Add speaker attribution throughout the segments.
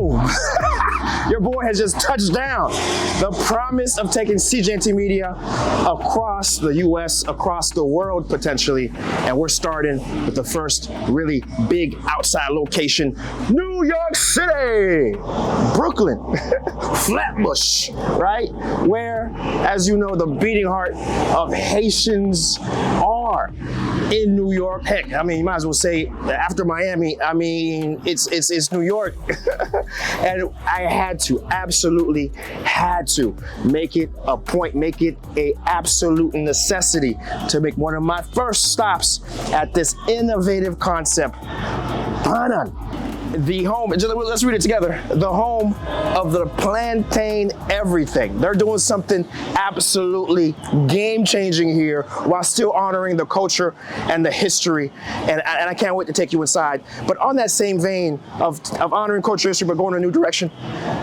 Speaker 1: boom, your boy has just touched down. The promise of taking CJNT Media across the US, across the world potentially. And we're starting with the first really big outside location, New York City, Brooklyn, Flatbush, right? Where, as you know, the beating heart of Haitians are in New York. Heck, I mean, you might as well say after Miami, I mean, it's New York. And I absolutely had to make it a point, make it a absolute necessity to make one of my first stops at this innovative concept, BunNan. The home, let's read it together. The home of the plantain everything. They're doing something absolutely game-changing here while still honoring the culture and the history. And I can't wait to take you inside. But on that same vein of honoring culture, history, but going in a new direction,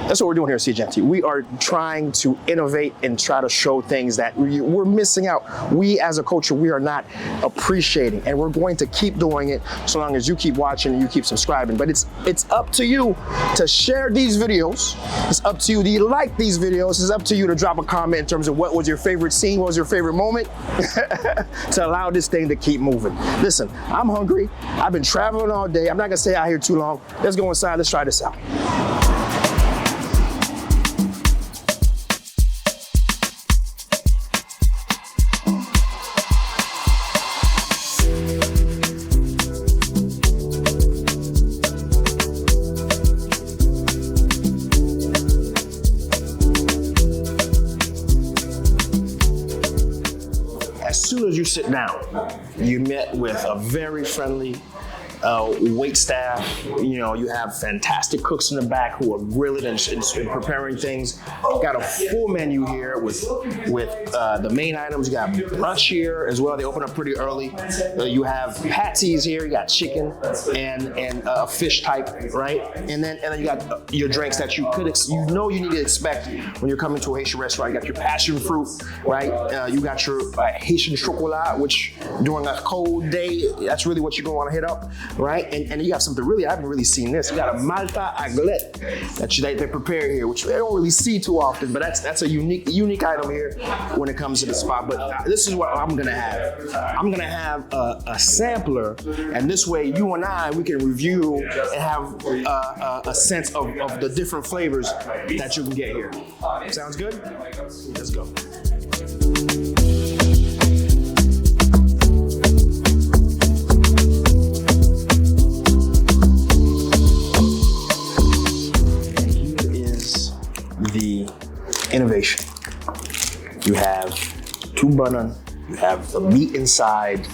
Speaker 1: that's what we're doing here at CJNT. We are trying to innovate and try to show things that we're missing out. We as a culture, we are not appreciating, and we're going to keep doing it so long as you keep watching and you keep subscribing. But it's up to you to share these videos. It's up to you. Do you like these videos? It's up to you to drop a comment in terms of what was your favorite scene, what was your favorite moment, to allow this thing to keep moving. Listen, I'm hungry. I've been traveling all day. I'm not gonna stay out here too long. Let's go inside, let's try this out. As soon as you sit down, you met with a very friendly wait staff. You know, you have fantastic cooks in the back who are grilling and preparing things. Got a full menu here with the main items. You got brunch here as well. They open up pretty early. You have patties here. You got chicken and fish type, right? And then you got your drinks that you need to expect when you're coming to a Haitian restaurant. You got your passion fruit, right? You got your Haitian chocolat, which during a cold day, that's really what you're gonna want to hit up. Right, and you got something really, I haven't really seen this. You got a Malta Aglet that they prepare here, which they don't really see too often, but that's a unique item here when it comes to the spot. But this is what I'm gonna have. I'm gonna have a sampler, and this way you and we can review and have a sense of the different flavors that you can get here. Sounds good? Let's go. The innovation. You have two BunNan, you have the meat inside.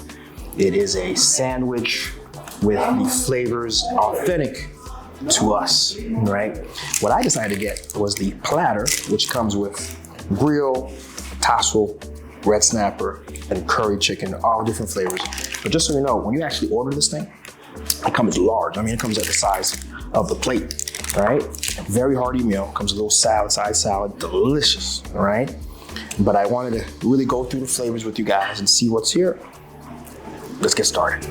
Speaker 1: It is a sandwich with the flavors authentic to us, right? What I decided to get was the platter, which comes with grill, tassel, red snapper, and curry chicken, all different flavors. But just so you know, when you actually order this thing, it comes large. I mean, it comes at the size of the plate. Right? Very hearty meal. Comes with a little salad, side salad, delicious, right? But I wanted to really go through the flavors with you guys and see what's here. Let's get started.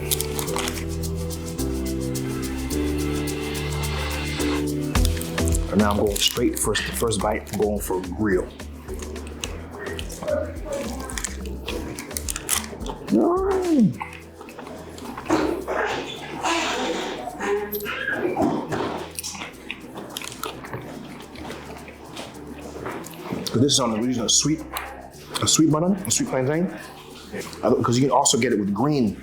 Speaker 1: And now I'm going straight the first bite. I'm going for grill. This is on the region of sweet BunNan, a sweet plantain. Because you can also get it with green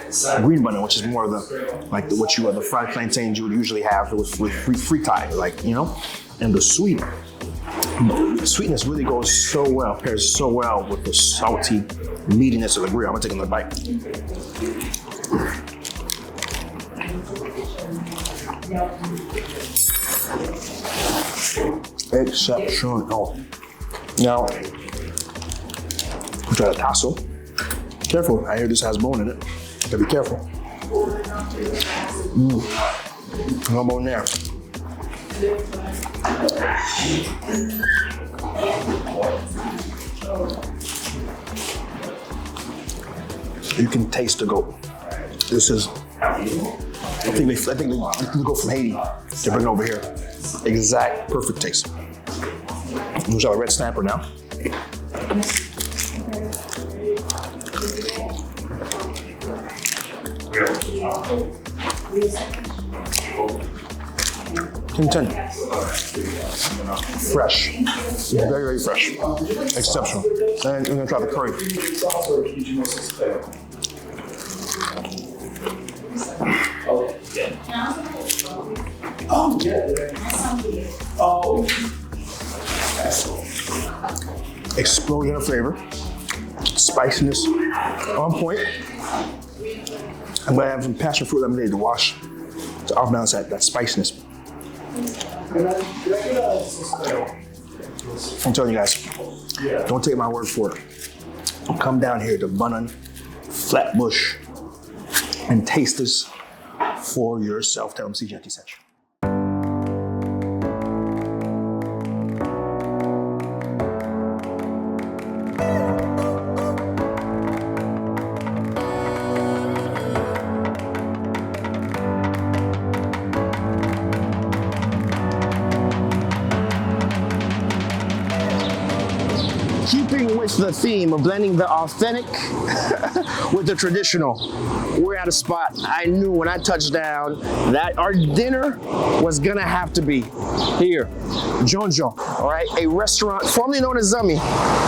Speaker 1: BunNan, which is more of the fried plantains you would usually have with fritai, like, you know. And the sweetness really goes so well, pairs so well with the salty meatiness of the grill. I'm gonna take another bite. Exceptional. Now, try the tassel. Careful, I hear this has bone in it. Gotta be careful. No bone there. You can taste the goat. This is, I think they go from Haiti to bring it over here. Exact, perfect taste. Use our red snapper now. Ten. Fresh. Very, very fresh. Exceptional. And we're gonna try the curry. Explosion of flavor. Spiciness on point. I'm gonna have some passion fruit lemonade to wash to off balance that spiciness. I'm telling you guys, don't take my word for it. Come down here to BunNan, Flatbush, and taste this for yourself. Tell them C. Jeanty sent you. Keeping with the theme of blending the authentic with the traditional, we're at a spot I knew when I touched down that our dinner was gonna have to be here. Djon, all right, a restaurant formerly known as Zummy,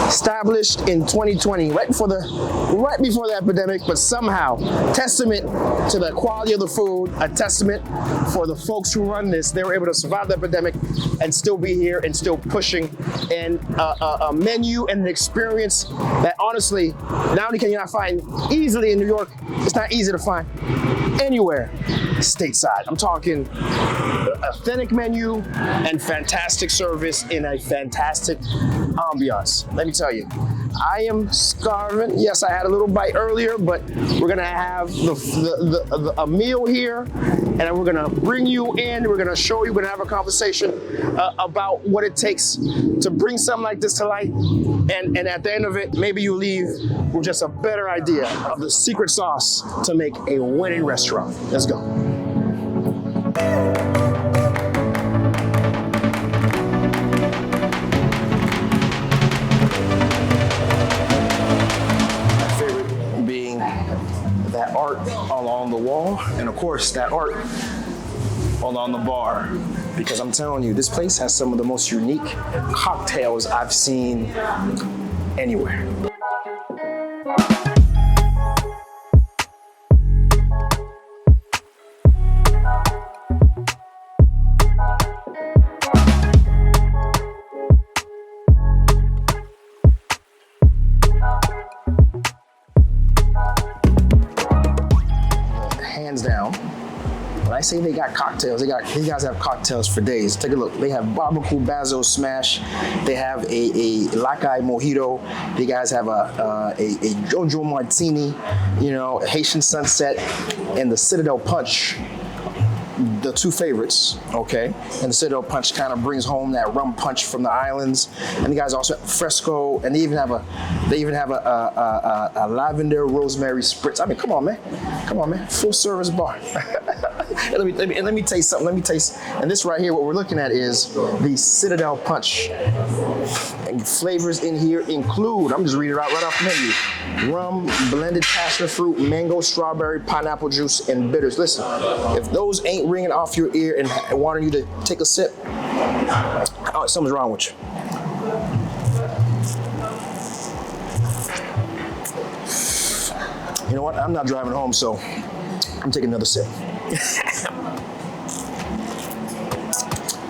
Speaker 1: established in 2020, right before the epidemic, but somehow testament to the quality of the food, a testament for the folks who run this. They were able to survive the epidemic and still be here and still pushing, and a menu and an experience that honestly, not only can you not find easily in New York, it's not easy to find anywhere stateside. I'm talking authentic menu and fantastic service in a fantastic ambiance. Let me tell you, I am starving. Yes, I had a little bite earlier, but we're gonna have a meal here, and then we're gonna bring you in. We're gonna show you. We're gonna have a conversation about what it takes to bring something like this to light. And at the end of it, maybe you leave with just a better idea of the secret sauce to make a winning restaurant. Let's go. That art along the wall, and of course that art along the bar, because I'm telling you, this place has some of the most unique cocktails I've seen anywhere. Hands down, when I say they got cocktails, these guys have cocktails for days. Take a look. They have barbecue basil smash. They have a Lakai mojito. They guys have a Jojo martini, you know, Haitian sunset, and the Citadel punch. The two favorites, okay? And the Citadel punch kind of brings home that rum punch from the islands. And the guys also have fresco, and they even have a lavender rosemary spritz. I mean, come on, man, full service bar. And let me taste something. And this right here, what we're looking at is the Citadel punch. And flavors in here include, I'm just reading it right off the menu: rum, blended passion fruit, mango, strawberry, pineapple juice, and bitters. Listen, if those ain't ringing off your ear and wanting you to take a sip, oh, something's wrong with you. You know what? I'm not driving home, so I'm taking another sip.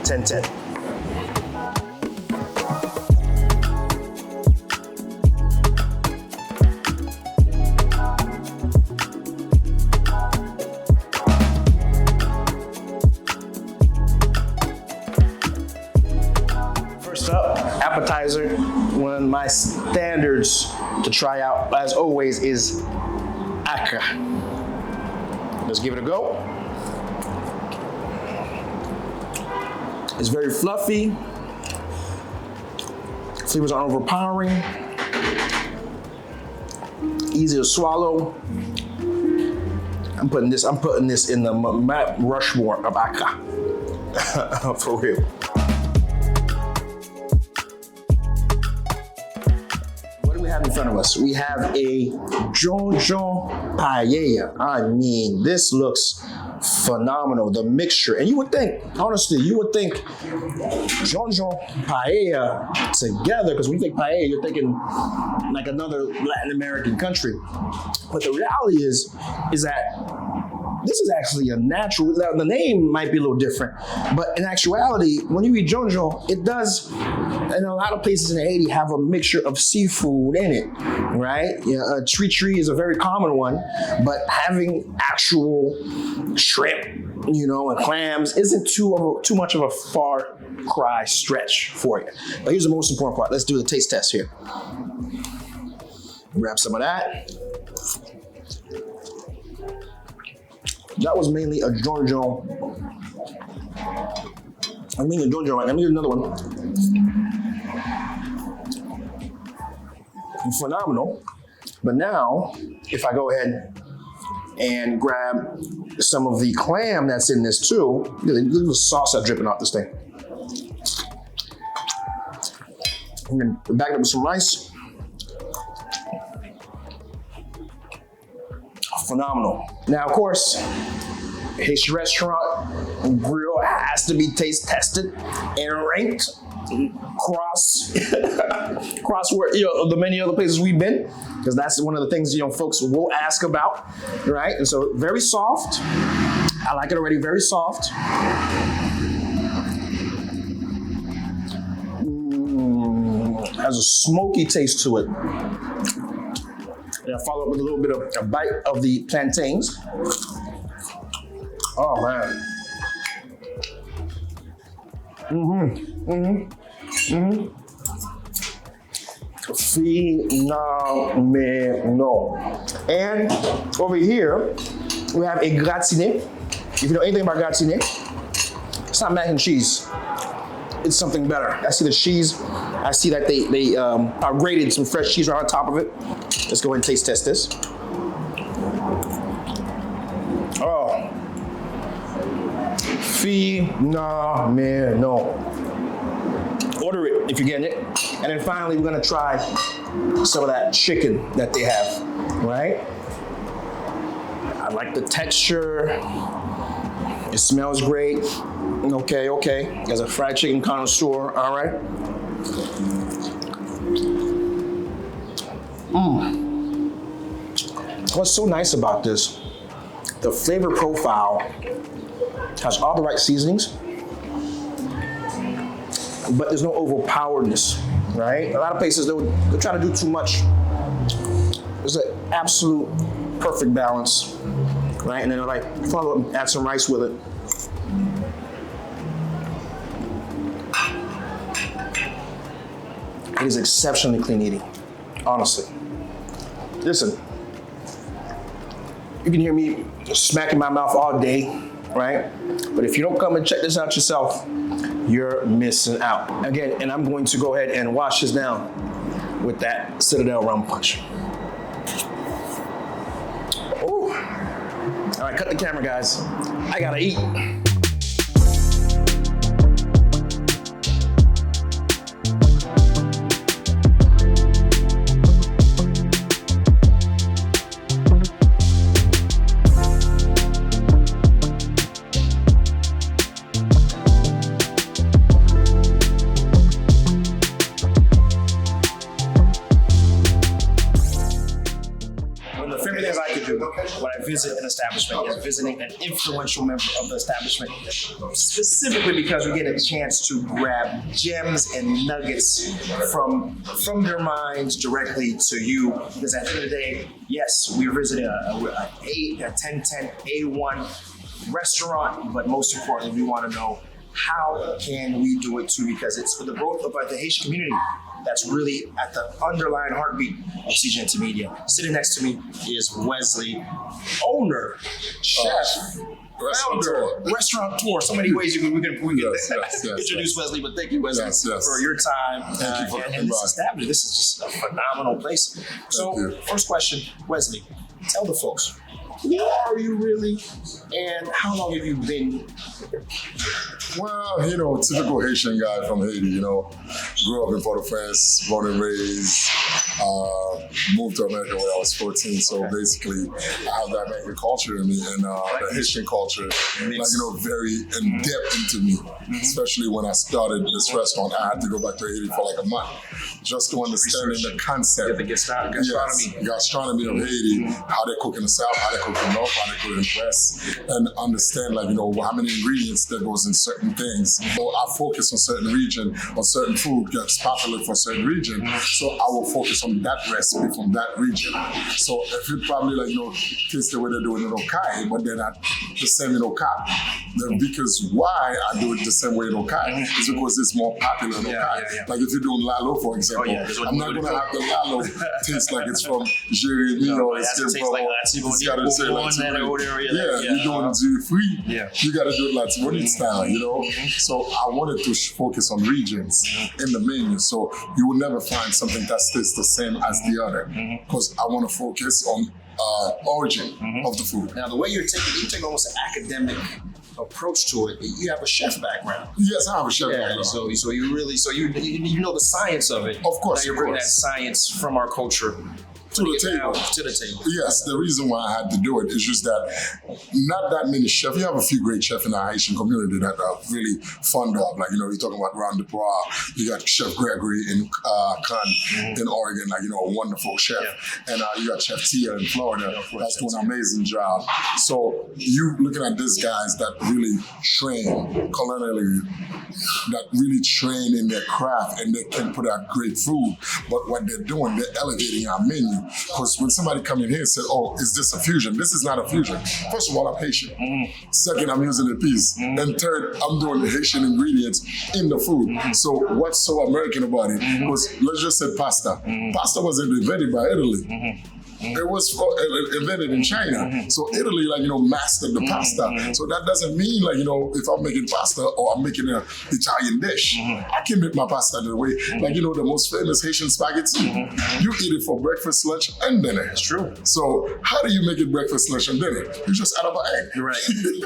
Speaker 1: 10-10. First up, appetizer. One of my standards to try out, as always, is aka. Let's give it a go. It's very fluffy. Flavors aren't overpowering. Easy to swallow. I'm putting this in the Mount Rushmore of aka. For real. What do we have in front of us? We have a Djon paella. I mean, this looks phenomenal, the mixture. And you would think, honestly, Djon paella together, because when you think paella, you're thinking like another Latin American country. But the reality is that this is actually a natural, the name might be a little different, but in actuality, when you eat Djon, it does, in a lot of places in Haiti, have a mixture of seafood in it, right? Yeah, tree is a very common one, but having actual shrimp, and clams isn't too much of a far cry stretch for you. But here's the most important part. Let's do the taste test here. Grab some of that. That was mainly a Djon. Let me get another one. Phenomenal. But now, if I go ahead and grab some of the clam that's in this too, look at the sauce that's dripping off this thing. I'm gonna back it up with some rice. Phenomenal. Now, of course, Haitian Restaurant grill has to be taste tested and ranked across where the many other places we've been, because that's one of the things folks will ask about, right? And so very soft. I like it already. Very soft. Has a smoky taste to it. And I follow up with a little bit of a bite of the plantains. Oh man. Phenomenal. And over here, we have a gratiné. If you know anything about gratiné, it's not mac and cheese. It's something better. I see the cheese. I see that they grated some fresh cheese right on top of it. Let's go ahead and taste test this. Oh, phenomenal. Order it if you're getting it. And then finally, we're gonna try some of that chicken that they have, right? I like the texture. It smells great. Okay. As a fried chicken connoisseur, all right. What's so nice about this, the flavor profile has all the right seasonings, but there's no overpoweredness, right? A lot of places, they'll try to do too much. There's an absolute perfect balance, right? And then they'll follow up and add some rice with it. It is exceptionally clean eating, honestly. Listen, you can hear me smacking my mouth all day, right? But if you don't come and check this out yourself, you're missing out. Again, and I'm going to go ahead and wash this down with that Citadel rum punch. Oh, all right, cut the camera, guys. I gotta eat. When I visit an establishment, is visiting an influential member of the establishment, specifically because we get a chance to grab gems and nuggets from their minds directly to you. Because at the end of the day, yes, we're visiting a 1010 A1 restaurant, but most importantly, we want to know how can we do it too, because it's for the growth of the Haitian community. That's really at the underlying heartbeat of Jeanty Media. Sitting next to me is Wesley, owner, chef, founder, restaurateur. So many ways we can introduce Wesley, but thank you, Wesley, for your time.
Speaker 2: Thank you for coming by.
Speaker 1: This is just a phenomenal place. So, first question, Wesley, tell the folks, who are you really, and how long have you been?
Speaker 2: Well, you know, typical Haitian guy from Haiti, you know, grew up in Port-au-Prince, born and raised, moved to America when I was 14. So basically, I have that American culture in me and the Haitian culture, like, you know, very in depth into me. Especially when I started this restaurant, I had to go back to Haiti for like a month just to understand the concept.
Speaker 1: The gastronomy
Speaker 2: of Haiti, how they cook in the South, how they cook in the North, how they cook in the West, and understand, like, you know, how many ingredients that goes in certain things. So I focus on certain region, on certain food gets popular for a certain region. So I will focus on that recipe from that region. So if you probably, like, you know, taste the way they're doing it in Okai, but they're not the same in Okai. Then because why I do it the same way in Okai is because it's more popular in Okai. Like if you're doing Lalo, for example, I'm not gonna have the Lalo taste like it's from Jeremy or it's from it's gotta say Latino. You're doing it free. You gotta do it Latino style, you know. So I wanted to focus on regions in the menu, so you will never find something that tastes the same as the other, because I want to focus on origin of the food.
Speaker 1: Now, the way you take almost an academic approach to it. You have a chef background.
Speaker 2: Yes, I have a chef background.
Speaker 1: So you know the science of it.
Speaker 2: Of course,
Speaker 1: now you're bringing that science from our culture
Speaker 2: to the table. Yes, the reason why I had to do it is just that not that many chefs. You have a few great chefs in the Haitian community that are really fond of. Like, you know, you're talking about Ron DeProix. You got Chef Gregory in Caton in Oregon, like, you know, a wonderful chef. And you got Chef Tia in Florida. That's doing an amazing job. So you looking at these guys that really train culinarily, that really train in their craft, and they can put out great food. But what they're doing, they're elevating our menu. Because when somebody come in here and said, oh, is this a fusion? This is not a fusion. First of all, I'm Haitian. Second, I'm using a piece. And third, I'm doing the Haitian ingredients in the food. So what's so American about it was, let's just say pasta. Pasta wasn't invented by Italy. It was invented in China. So Italy, like, you know, mastered the pasta. So that doesn't mean, like, you know, if I'm making pasta or I'm making an Italian dish, I can make my pasta the way, like, you know, the most famous Haitian spaghetti. You eat it for breakfast, lunch, and dinner.
Speaker 1: That's true.
Speaker 2: So how do you make it breakfast, lunch, and dinner? You just add up an egg.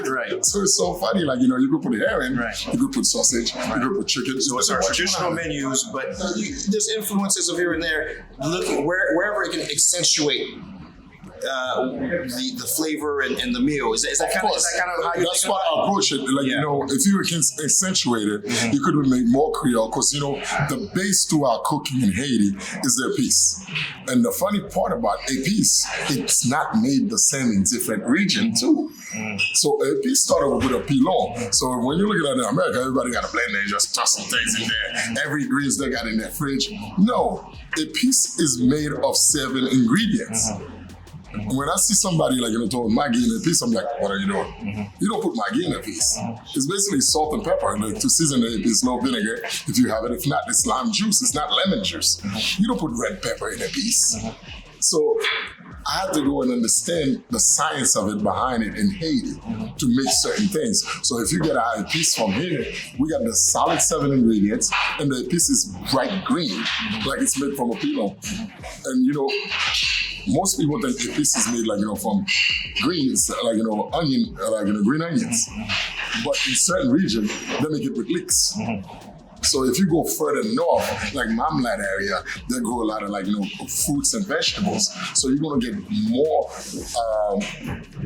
Speaker 1: Right.
Speaker 2: So it's so funny, like, you know, you could put herring, you could put sausage, you could put chicken.
Speaker 1: So it's our traditional menus, but there's influences of here and there. Looking wherever it can accentuate the flavor and the meal. Is that kind of how you
Speaker 2: That's why I approach it. Like, you know, if you can accentuate it, you could make more Creole, because, you know, the base to our cooking in Haiti is their piece. And the funny part about a piece, it's not made the same in different regions too. So a piece started with a pilon. So when you're looking at it in America, everybody got a blender and just toss some things in there. Every ingredients they got in their fridge. No, a piece is made of 7 ingredients. When I see somebody, like, you know, throwing Maggi in a piece, I'm like, what are you doing? You don't put Maggi in a piece. It's basically salt and pepper, and to season a piece, no vinegar if you have it. If not, it's lime juice. It's not lemon juice. You don't put red pepper in a piece. So I had to go and understand the science of it behind it in Haiti to make certain things. So if you get a piece from here, we got the solid 7 ingredients, and the piece is bright green, like it's made from a pilon. And, you know, most people think a piece is made, like, you know, from greens, like, you know, onion, like, you know, green onions. But in certain regions, they make it with leeks. So if you go further north, like Mamlat area, they grow a lot of, like, you know, fruits and vegetables. So you're gonna get more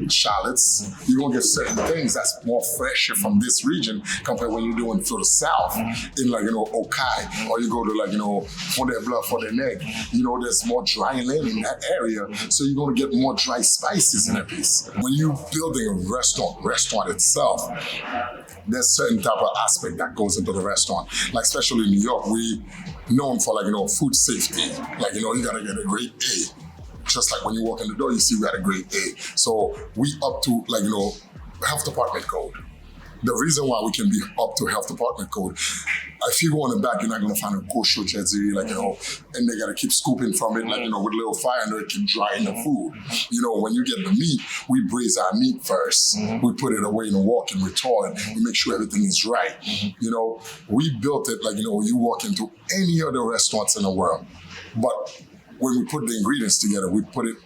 Speaker 2: shallots. You're gonna get certain things that's more fresher from this region compared when you're doing to the south in, like, you know, Okai, or you go to, like, you know, Fondé-Blanc, Fondé-Nègre. You know, there's more dry land in that area, so you're gonna get more dry spices in a piece. When you're building a restaurant itself, there's certain type of aspect that goes into the restaurant. Like, especially in New York, we known for, like, you know, food safety. Like, you know, you gotta get a grade A. Just like when you walk in the door, you see we got a grade A. So we up to, like, you know, health department code. The reason why we can be up to health department code, if you go in the back, you're not gonna find a kosher jersey, like, you know, and they gotta keep scooping from it, like, you know, with a little fire under it can dry in the food. You know, when you get the meat, we braise our meat first. We put it away in a walk-in retort. We make sure everything is right. You know, we built it, like, you know, you walk into any other restaurants in the world. But when we put the ingredients together, we put it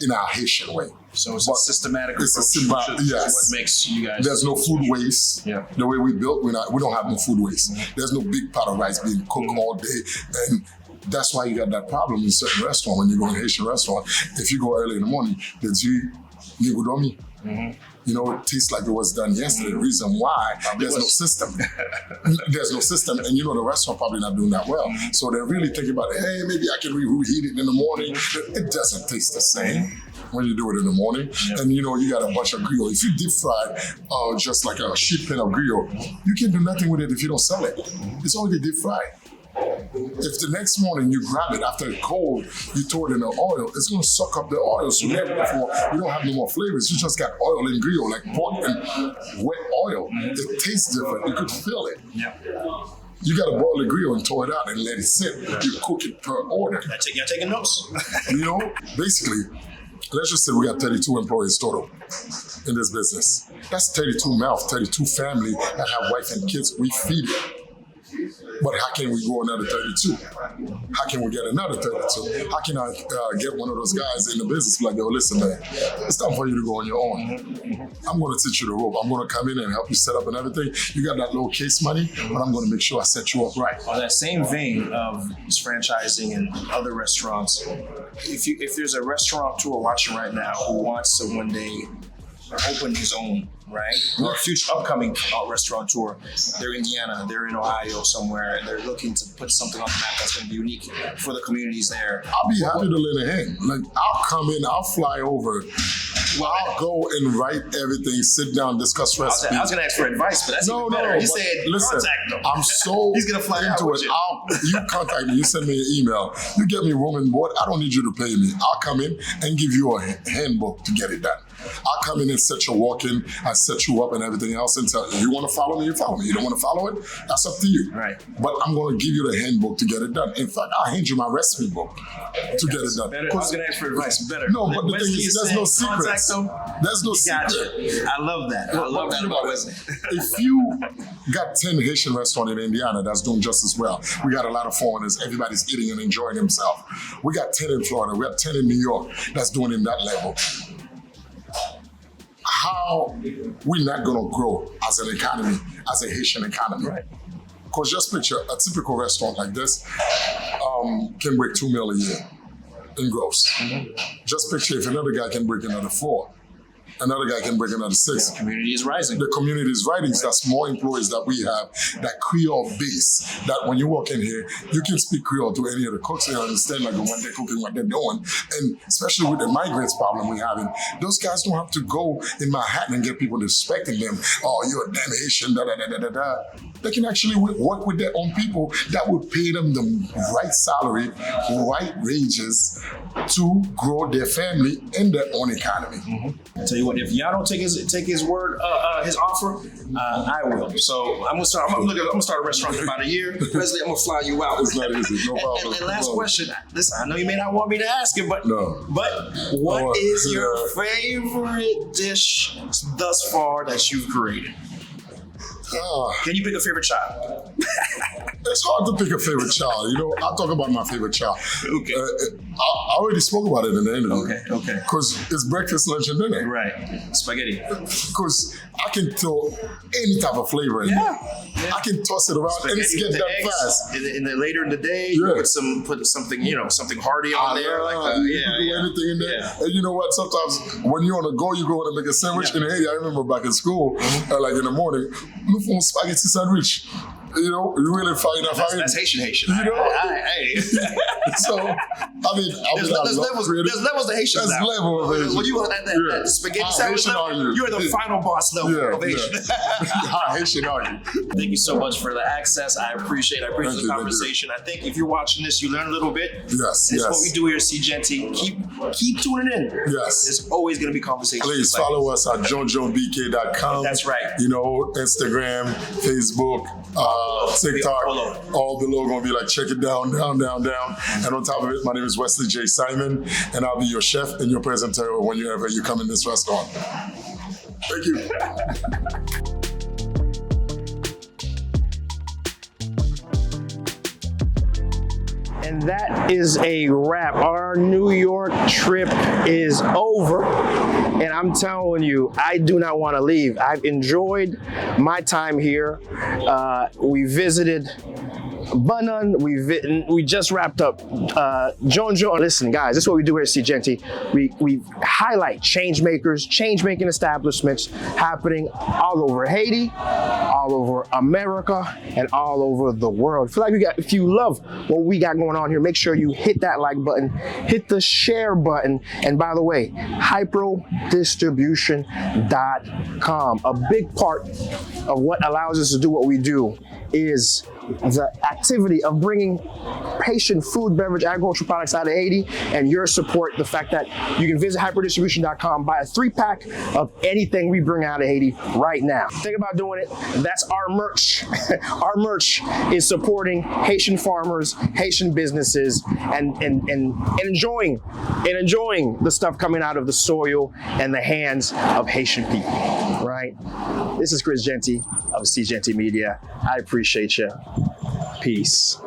Speaker 2: in our Haitian way.
Speaker 1: So it's a systematic
Speaker 2: It's a
Speaker 1: approach, which is
Speaker 2: yes.
Speaker 1: what makes you guys.
Speaker 2: There's no food waste.
Speaker 1: Yeah.
Speaker 2: The way we built, we don't have no food waste. There's no big pot of rice being cooked all day. And that's why you got that problem in certain restaurants. When you go in a Haitian restaurant, if you go early in the morning, you know, it tastes like it was done yesterday. The reason why, there's no system. There's no system. And you know, the restaurant probably not doing that well. So they're really thinking about, hey, maybe I can reheat it in the morning. It doesn't taste the same when you do it in the morning. And you know, you got a bunch of grill. If you deep fry just like a sheet pan of grill, you can do nothing with it if you don't sell it. It's already deep fried. If the next morning you grab it after it's cold, you throw it in the oil, it's going to suck up the oil. So therefore, you don't have no more flavors. You just got oil and grill, like pork and wet oil. It tastes different. You could feel it.
Speaker 1: Yeah.
Speaker 2: You got to boil the grill and throw it out and let it sit. You cook it per order.
Speaker 1: Y'all taking notes?
Speaker 2: You know, basically, let's just say we got 32 employees total in this business. That's 32 mouths, 32 family that have wife and kids. We feed it. But how can we go another 32? How can we get another 32? How can I get one of those guys in the business like, yo, listen, man, it's time for you to go on your own. I'm going to teach you the rope. I'm going to come in and help you set up and everything. You got that low case money, but I'm going to make sure I set you up right.
Speaker 1: On that same vein of franchising and other restaurants, if there's a restaurateur watching right now who wants to one day open his own, right? Or a future upcoming restaurateur. They're in Indiana, they're in Ohio somewhere, and they're looking to put something on the map that's going to be unique for the communities there.
Speaker 2: I'll be happy to lend a hand. Like, I'll come in, I'll fly over. Well, I'll go and write everything, sit down, discuss recipes.
Speaker 1: I was going to ask for advice, but that's even better. He said,
Speaker 2: listen,
Speaker 1: contact them.
Speaker 2: I'm so
Speaker 1: He's gonna fly
Speaker 2: into
Speaker 1: out
Speaker 2: it.
Speaker 1: with
Speaker 2: You contact me, you send me an email, you get me room and board. I don't need you to pay me. I'll come in and give you a handbook to get it done. I'll come in and set your walk-in, I set you up and everything else and tell you, you want to follow me, you follow me. You don't want to follow it, that's up to you.
Speaker 1: Right.
Speaker 2: But I'm going to give you the handbook to get it done. In fact, I'll hand you my recipe book to get it done.
Speaker 1: Better. I was going to ask for advice. Better.
Speaker 2: No, but the thing is, there's no secrets. There's no secret.
Speaker 1: Gotcha. I love that. I love that about Wesley.
Speaker 2: If you got 10 Haitian restaurants in Indiana that's doing just as well, we got a lot of foreigners, everybody's eating and enjoying themselves. We got 10 in Florida, we have 10 in New York that's doing in that level. How we not gonna grow as an economy, as a Haitian economy? Right. Because just picture a typical restaurant like this can break $2 million a year in gross. Just picture if another guy can break another 4. Another guy can break another 6.
Speaker 1: The community is rising.
Speaker 2: The community is rising. Right. That's more employees that we have, that Creole base, that when you walk in here, you can speak Creole to any of the cooks. They understand like when they're cooking, what they're doing. And especially with the migrants problem we're having, those guys don't have to go in Manhattan and get people respecting them. Oh, you're a damn Haitian, da-da-da-da-da-da. They can actually work with their own people that will pay them the right salary, right wages to grow their family and their own economy.
Speaker 1: I tell you what, if y'all don't take his word, his offer, I will. So I'm gonna start a restaurant in about a year. Wesley, I'm gonna fly you out.
Speaker 2: It's not easy. No problem.
Speaker 1: And last question. Listen, I know you may not want me to ask it, but what is your favorite dish thus far that you've created? Can you pick a favorite child?
Speaker 2: It's hard to pick a favorite child. You know, I'll talk about my favorite child. Okay. I already spoke about it in the interview.
Speaker 1: Okay.
Speaker 2: Because it's breakfast, lunch, and dinner.
Speaker 1: Right. Spaghetti.
Speaker 2: Because I can throw any type of flavor in there. I can toss it around and it's get done fast.
Speaker 1: Later in the day, you put something, something hearty on there.
Speaker 2: You can do anything in there. Yeah. And you know what? Sometimes when you're on the go, you go in and make a sandwich. And hey, I remember back in school, like in the morning, look for a spaghetti sandwich. You know, you really find out.
Speaker 1: That's Haitian.
Speaker 2: You know? So,
Speaker 1: there's levels to Haitian.
Speaker 2: There's level of Haitian.
Speaker 1: When you want that spaghetti sandwich level, you're the final boss level of Haitian.
Speaker 2: How Haitian are you?
Speaker 1: Thank you so much for the access. I appreciate the conversation. I think if you're watching this, you learn a little bit.
Speaker 2: Yes.
Speaker 1: It's what we do here at Jeanty. Keep tuning in.
Speaker 2: Yes.
Speaker 1: There's always going to be conversations.
Speaker 2: Please follow us at JoJoBK.com.
Speaker 1: That's right.
Speaker 2: You know, Instagram, Facebook, TikTok, all below gonna be like, check it down. And on top of it, my name is Wesley J. Simon, and I'll be your chef and your presenter whenever you come in this restaurant. Thank you.
Speaker 1: And that is a wrap. Our New York trip is over. And I'm telling you, I do not want to leave. I've enjoyed my time here. We visited BunNan, we just wrapped up Djon. Listen, guys, this is what we do here at Jeanty. We highlight change makers, change making establishments happening all over Haiti, all over America, and all over the world. If you love what we got going on here, make sure you hit that like button, hit the share button, and by the way, hyprodistribution.com. A big part of what allows us to do what we do is the activity of bringing Haitian food, beverage, agricultural products out of Haiti, and your support, the fact that you can visit hyprodistribution.com, buy a 3-pack of anything we bring out of Haiti right now. Think about doing it. That's our merch. Our merch is supporting Haitian farmers, Haitian businesses, and enjoying the stuff coming out of the soil and the hands of Haitian people, right? This is Chris Jeanty of Jeanty Media. I appreciate you. Peace.